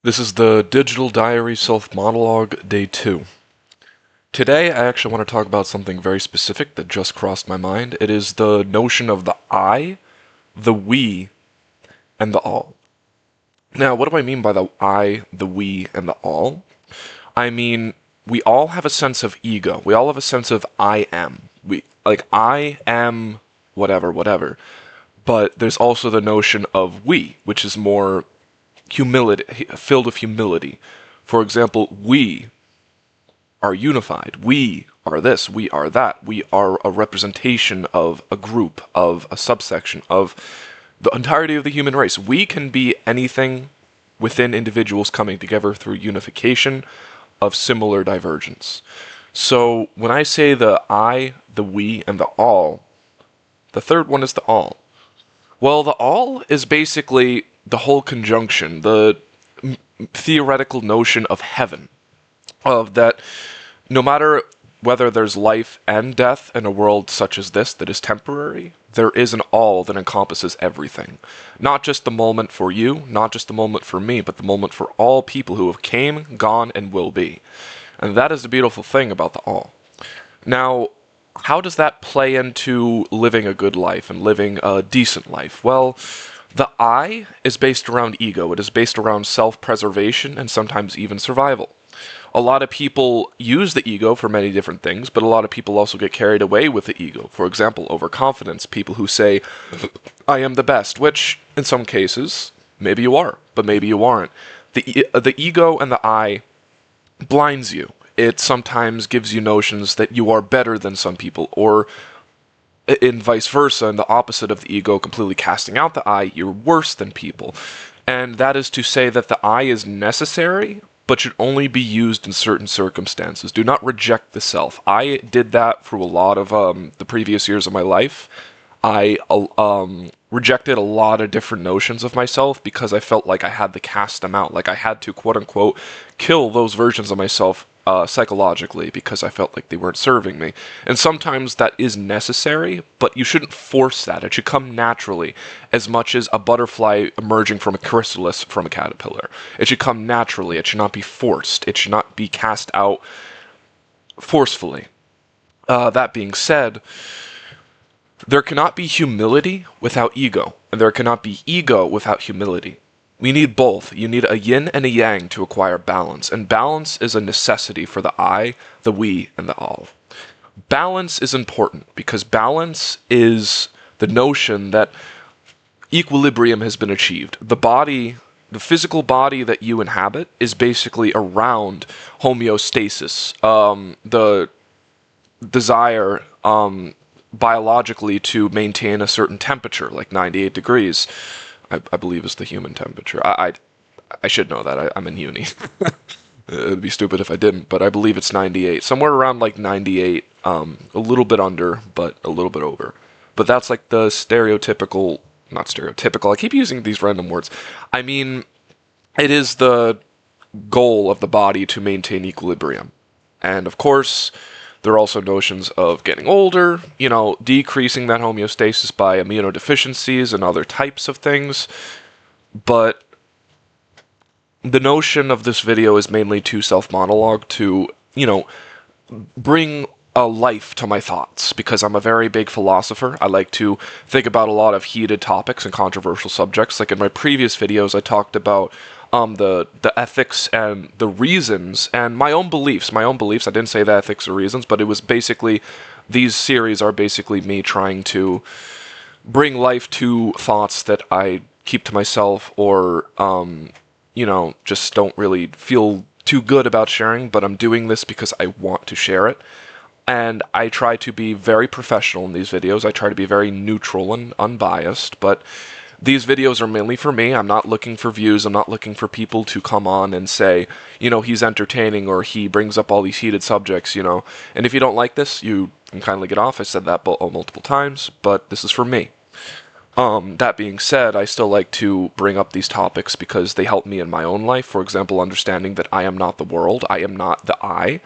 This is the Digital Diary Self-Monologue Day 2. Today I actually want to talk about something very specific that just crossed my mind. It is the notion of the I, the we, and the all. Now, what do I mean by the I, the we, and the all? I mean, we all have a sense of ego. We all have a sense of I am. I am whatever, whatever. But there's also the notion of we, which is more humility, filled with humility. For example, we are unified. We are this. We are that. We are a representation of a group, of a subsection, of the entirety of the human race. We can be anything within individuals coming together through unification of similar divergence. So when I say the I, the we, and the all, the third one is the all. Well, the all is basically the whole conjunction, the theoretical notion of heaven, of that no matter whether there's life and death in a world such as this that is temporary, there is an all that encompasses everything. Not just the moment for you, not just the moment for me, but the moment for all people who have came, gone, and will be. And that is the beautiful thing about the all. Now, how does that play into living a good life and living a decent life? Well, the I is based around ego. It is based around self-preservation and sometimes even survival. A lot of people use the ego for many different things, but a lot of people also get carried away with the ego. For example, overconfidence. People who say, I am the best, which in some cases, maybe you are, but maybe you aren't. The ego and the I blinds you. It sometimes gives you notions that you are better than some people, or in vice versa, in the opposite of the ego, completely casting out the I, you're worse than people. And that is to say that the I is necessary, but should only be used in certain circumstances. Do not reject the self. I did that through a lot of the previous years of my life. I rejected a lot of different notions of myself because I felt like I had to cast them out. Like I had to, quote unquote, kill those versions of myself psychologically because I felt like they weren't serving me. And sometimes that is necessary, but you shouldn't force that. It should come naturally, as much as a butterfly emerging from a chrysalis from a caterpillar. It should come naturally. It should not be forced. It should not be cast out forcefully. That being said, there cannot be humility without ego, and there cannot be ego without humility. We need both. You need a yin and a yang to acquire balance, and balance is a necessity for the I, the we, and the all. Balance is important because balance is the notion that equilibrium has been achieved. The body, the physical body that you inhabit, is basically around homeostasis. The desire biologically to maintain a certain temperature, like 98 degrees, I believe is the human temperature. I should know that. I'm in uni. It'd be stupid if I didn't, but I believe it's 98. Somewhere around like 98, a little bit under, but a little bit over. But that's like the stereotypical, not stereotypical, I keep using these random words. I mean, it is the goal of the body to maintain equilibrium. And of course, there are also notions of getting older, decreasing that homeostasis by immunodeficiencies and other types of things. But the notion of this video is mainly to self-monologue, to, bring a life to my thoughts, because I'm a very big philosopher. I like to think about a lot of heated topics and controversial subjects. Like in my previous videos, I talked about the ethics and the reasons and my own beliefs. I didn't say the ethics or reasons, but it was basically, these series are basically me trying to bring life to thoughts that I keep to myself, or just don't really feel too good about sharing, but I'm doing this because I want to share it. And I try to be very professional in these videos. I try to be very neutral and unbiased, but these videos are mainly for me. I'm not looking for views. I'm not looking for people to come on and say, he's entertaining, or he brings up all these heated subjects, And if you don't like this, you can kindly get off. I said that multiple times, but this is for me. That being said, I still like to bring up these topics because they help me in my own life. For example, understanding that I am not the world. I am not the I.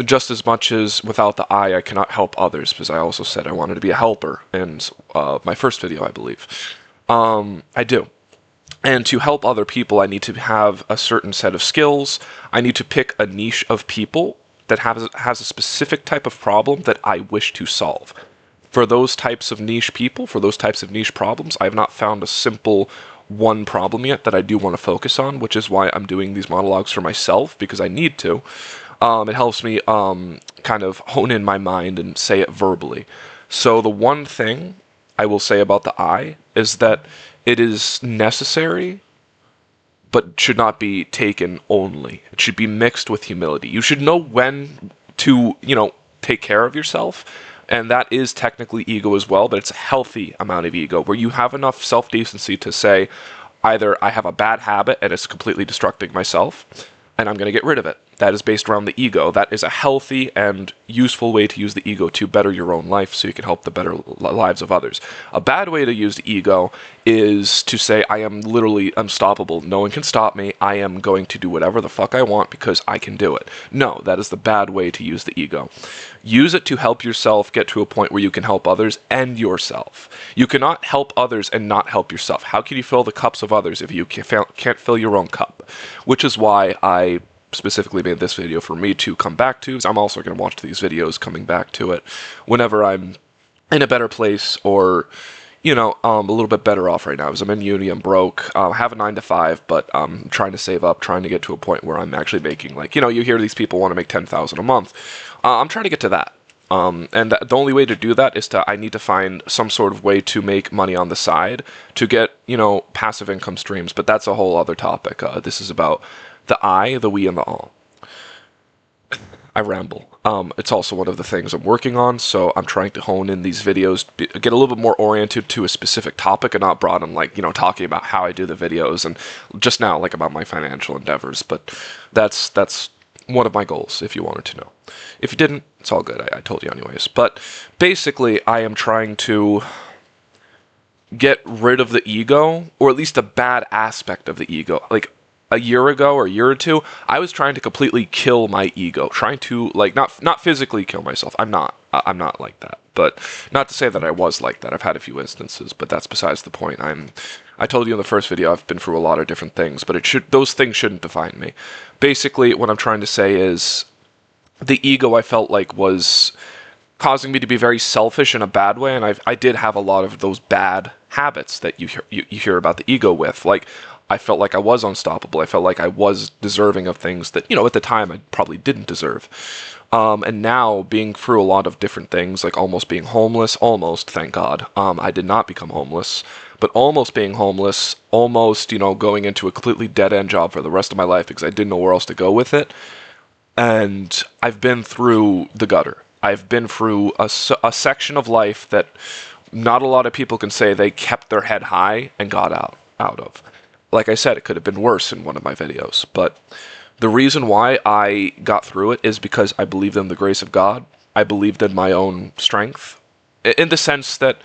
Just as much as without the I cannot help others, because I also said I wanted to be a helper in my first video, I believe. I do. And to help other people, I need to have a certain set of skills. I need to pick a niche of people that has a specific type of problem that I wish to solve. For those types of niche people, for those types of niche problems, I have not found a simple one problem yet that I do want to focus on, which is why I'm doing these monologues for myself, because I need to. It helps me kind of hone in my mind and say it verbally. So the one thing I will say about the I is that it is necessary, but should not be taken only. It should be mixed with humility. You should know when to, take care of yourself, and that is technically ego as well, but it's a healthy amount of ego where you have enough self-decency to say, either I have a bad habit and it's completely destructing myself, and I'm going to get rid of it. That is based around the ego. That is a healthy and useful way to use the ego to better your own life so you can help the better lives of others. A bad way to use the ego is to say, I am literally unstoppable. No one can stop me. I am going to do whatever the fuck I want because I can do it. No, that is the bad way to use the ego. Use it to help yourself get to a point where you can help others and yourself. You cannot help others and not help yourself. How can you fill the cups of others if you can't fill your own cup? Which is why I specifically made this video for me to come back to. I'm also going to watch these videos coming back to it whenever I'm in a better place or, a little bit better off right now. Because I'm in uni, I'm broke, I have a 9-to-5, but I'm trying to save up, trying to get to a point where I'm actually making, you hear these people want to make $10,000 a month. I'm trying to get to that. And the only way to do that is I need to find some sort of way to make money on the side to get, passive income streams. But that's a whole other topic. This is about the I, the we, and the all. I ramble. It's also one of the things I'm working on, so I'm trying to hone in these videos, get a little bit more oriented to a specific topic and not broad on, talking about how I do the videos and just now, about my financial endeavors. But that's one of my goals, if you wanted to know. If you didn't, it's all good. I told you anyways. But basically, I am trying to get rid of the ego, or at least a bad aspect of the ego. A year ago or a year or two, I was trying to completely kill my ego, trying to not physically kill myself. I'm not like that, but not to say that I was like that. I've had a few instances, but that's besides the point. I told you in the first video I've been through a lot of different things, but those things shouldn't define me. Basically, what I'm trying to say is the ego I felt like was causing me to be very selfish in a bad way, and I did have a lot of those bad habits that you hear about the ego with. I felt like I was unstoppable. I felt like I was deserving of things that, at the time I probably didn't deserve. And now, being through a lot of different things, like almost being homeless, thank God, I did not become homeless, but almost being homeless, almost, going into a completely dead-end job for the rest of my life because I didn't know where else to go with it. And I've been through the gutter. I've been through a section of life that not a lot of people can say they kept their head high and got out of. Like I said, it could have been worse in one of my videos, but the reason why I got through it is because I believed in the grace of God. I believed in my own strength, in the sense that,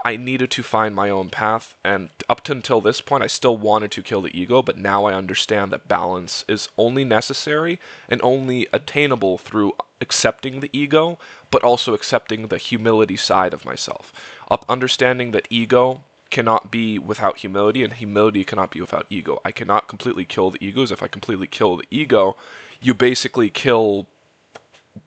I needed to find my own path, and up to until this point, I still wanted to kill the ego, but now I understand that balance is only necessary and only attainable through accepting the ego, but also accepting the humility side of myself. Understanding that ego cannot be without humility, and humility cannot be without ego. I cannot completely kill the egos. If I completely kill the ego, you basically kill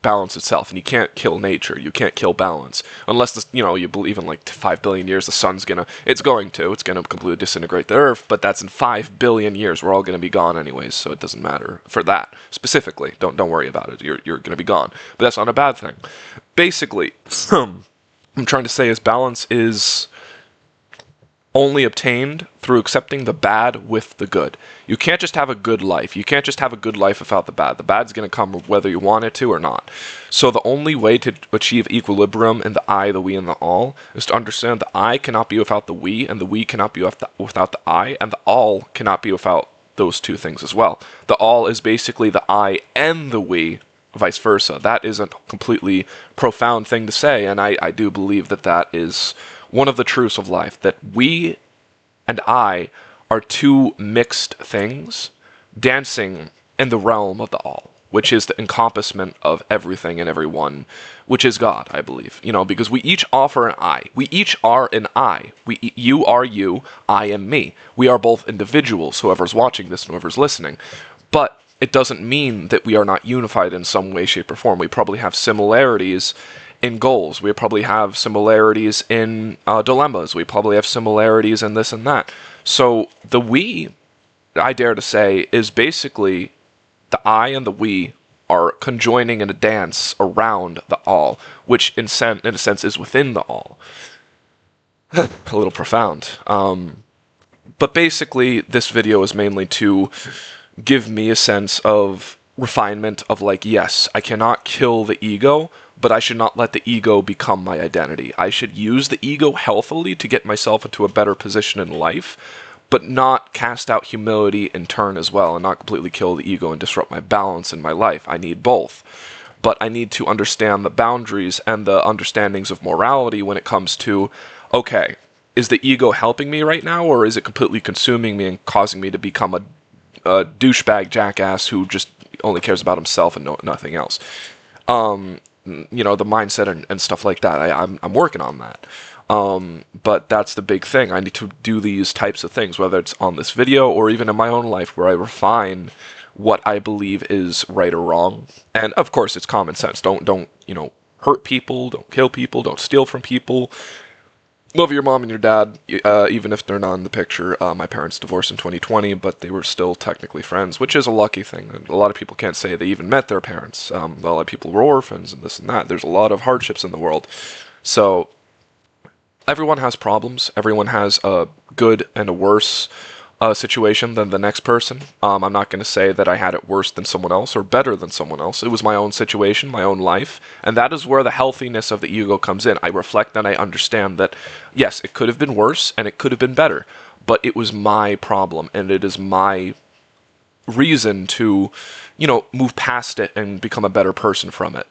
balance itself, and you can't kill nature. You can't kill balance unless you believe in 5 billion years the sun's it's going to completely disintegrate the earth, but that's in 5 billion years. We're all going to be gone anyways, so it doesn't matter for that specifically. Don't worry about it. You're going to be gone, but that's not a bad thing. Basically, I'm trying to say is balance is only obtained through accepting the bad with the good. You can't just have a good life. You can't just have a good life without the bad. The bad's going to come whether you want it to or not. So the only way to achieve equilibrium in the I, the we, and the all is to understand the I cannot be without the we, and the we cannot be without the I, and the all cannot be without those two things as well. The all is basically the I and the we, vice versa. That is a completely profound thing to say, and I do believe that is one of the truths of life, that we and I are two mixed things dancing in the realm of the all, which is the encompassment of everything and everyone, which is God, I believe. Because we each offer an I. We each are an I. You are you, I am me. We are both individuals, whoever's watching this and whoever's listening. But it doesn't mean that we are not unified in some way, shape, or form. We probably have similarities in goals. We probably have similarities in dilemmas. We probably have similarities in this and that. So the we, I dare to say, is basically the I and the we are conjoining in a dance around the all, which in a sense is within the all. A little profound. But basically, this video is mainly to give me a sense of refinement of like, yes, I cannot kill the ego, but I should not let the ego become my identity. I should use the ego healthily to get myself into a better position in life, but not cast out humility in turn as well, and not completely kill the ego and disrupt my balance in my life. I need both. But I need to understand the boundaries and the understandings of morality when it comes to, okay, is the ego helping me right now, or is it completely consuming me and causing me to become a douchebag jackass who just only cares about himself and nothing else? The mindset and stuff like that. I'm working on that. But that's the big thing. I need to do these types of things, whether it's on this video or even in my own life, where I refine what I believe is right or wrong. And of course, it's common sense. Don't hurt people. Don't kill people. Don't steal from people. Love your mom and your dad, even if they're not in the picture. My parents divorced in 2020, but they were still technically friends, which is a lucky thing. A lot of people can't say they even met their parents. A lot of people were orphans and this and that. There's a lot of hardships in the world. So everyone has problems. Everyone has a good and a worse situation than the next person. I'm not going to say that I had it worse than someone else or better than someone else. It was my own situation, my own life, and that is where the healthiness of the ego comes in. I reflect and I understand that, yes, it could have been worse and it could have been better, but it was my problem and it is my reason to, move past it and become a better person from it.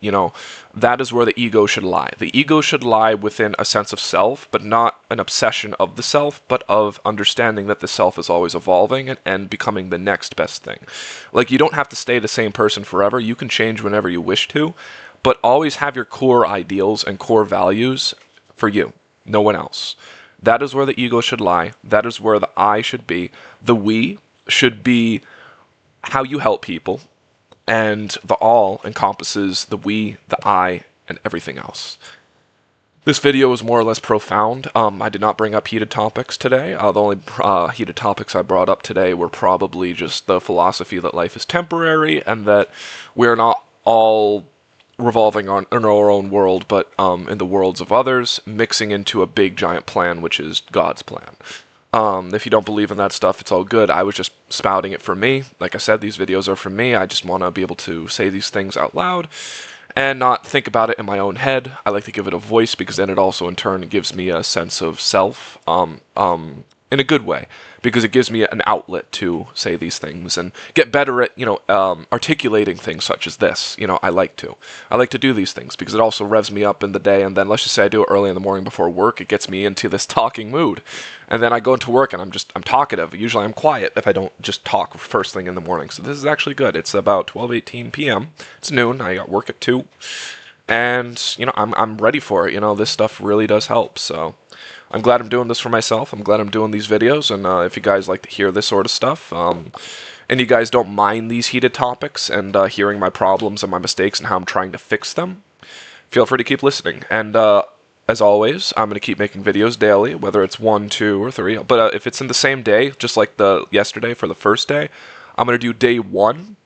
That is where the ego should lie. The ego should lie within a sense of self, but not an obsession of the self, but of understanding that the self is always evolving and becoming the next best thing. Like, you don't have to stay the same person forever. You can change whenever you wish to, but always have your core ideals and core values for you, no one else. That is where the ego should lie. That is where the I should be. The we should be how you help people, and the all encompasses the we, the I, and everything else. This video is more or less profound. I did not bring up heated topics today. The only heated topics I brought up today were probably just the philosophy that life is temporary and that we're not all revolving in our own world, but in the worlds of others, mixing into a big giant plan, which is God's plan. If you don't believe in that stuff, it's all good. I was just spouting it for me. Like I said, these videos are for me. I just want to be able to say these things out loud and not think about it in my own head. I like to give it a voice because then it also in turn gives me a sense of self in a good way, because it gives me an outlet to say these things and get better at, articulating things such as this. I like to do these things because it also revs me up in the day. And then let's just say I do it early in the morning before work. It gets me into this talking mood. And then I go into work and I'm talkative. Usually I'm quiet if I don't just talk first thing in the morning. So this is actually good. It's about 12:18 p.m. It's noon. I got work at 2. And, I'm ready for it. This stuff really does help. So I'm glad I'm doing this for myself. I'm glad I'm doing these videos. And if you guys like to hear this sort of stuff, and you guys don't mind these heated topics and hearing my problems and my mistakes and how I'm trying to fix them, feel free to keep listening. And as always, I'm going to keep making videos daily, whether it's 1, 2, or 3. But if it's in the same day, just like the yesterday for the first day, I'm going to do day 1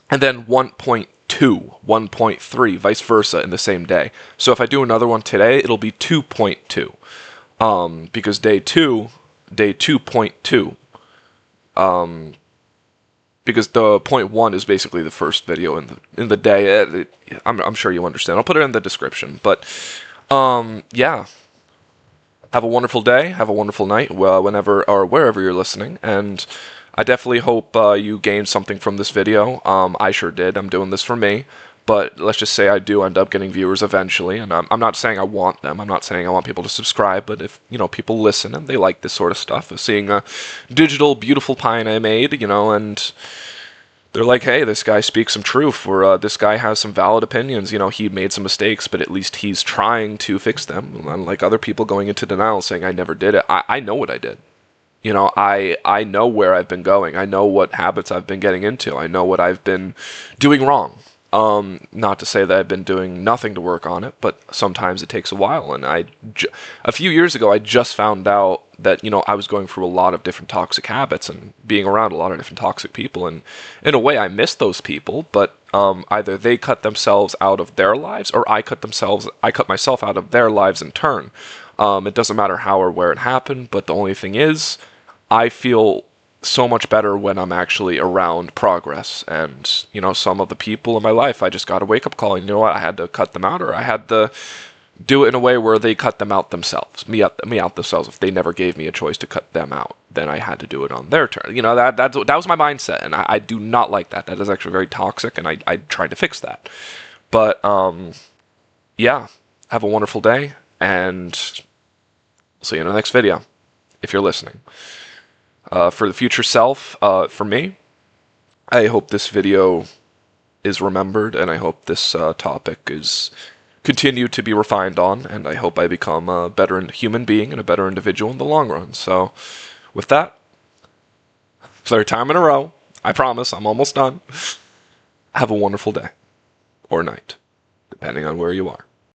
and then 1.2, 1.3, vice versa in the same day. So if I do another one today, it'll be 2.2. Because day 2.2, because the point 1 is basically the first video in the day. I'm sure you understand. I'll put it in the description. But yeah, have a wonderful day. Have a wonderful night, whenever or wherever you're listening. And I definitely hope you gained something from this video. I sure did. I'm doing this for me. But let's just say I do end up getting viewers eventually, and I'm not saying I want them. I'm not saying I want people to subscribe, but if, people listen and they like this sort of stuff, of seeing a digital, beautiful pine I made, and They're like, hey, this guy speaks some truth, or this guy has some valid opinions. You know, he made some mistakes, but at least he's trying to fix them. Unlike other people going into denial saying, I never did it. I know what I did. You know, I know where I've been going. I know what habits I've been getting into. I know what I've been doing wrong. Not to say that I've been doing nothing to work on it, but sometimes it takes a while. And a few years ago, I just found out that, you know, I was going through a lot of different toxic habits and being around a lot of different toxic people. And in a way, I miss those people, but either they cut themselves out of their lives or I cut myself out of their lives in turn. It doesn't matter how or where it happened, but the only thing is, I feel so much better when I'm actually around progress. And, you know, some of the people in my life, I just got a wake up call. And you know what? I had to cut them out, or I had to do it in a way where they cut them out themselves, me out themselves. If they never gave me a choice to cut them out, then I had to do it on their turn. You know, that was my mindset. And I do not like that. That is actually very toxic. And I tried to fix that. But, yeah, have a wonderful day. And see you in the next video, if you're listening. For the future self, for me, I hope this video is remembered, and I hope this topic is continued to be refined on, and I hope I become a better human being and a better individual in the long run. So, with that, third time in a row, I promise, I'm almost done. Have a wonderful day, or night, depending on where you are.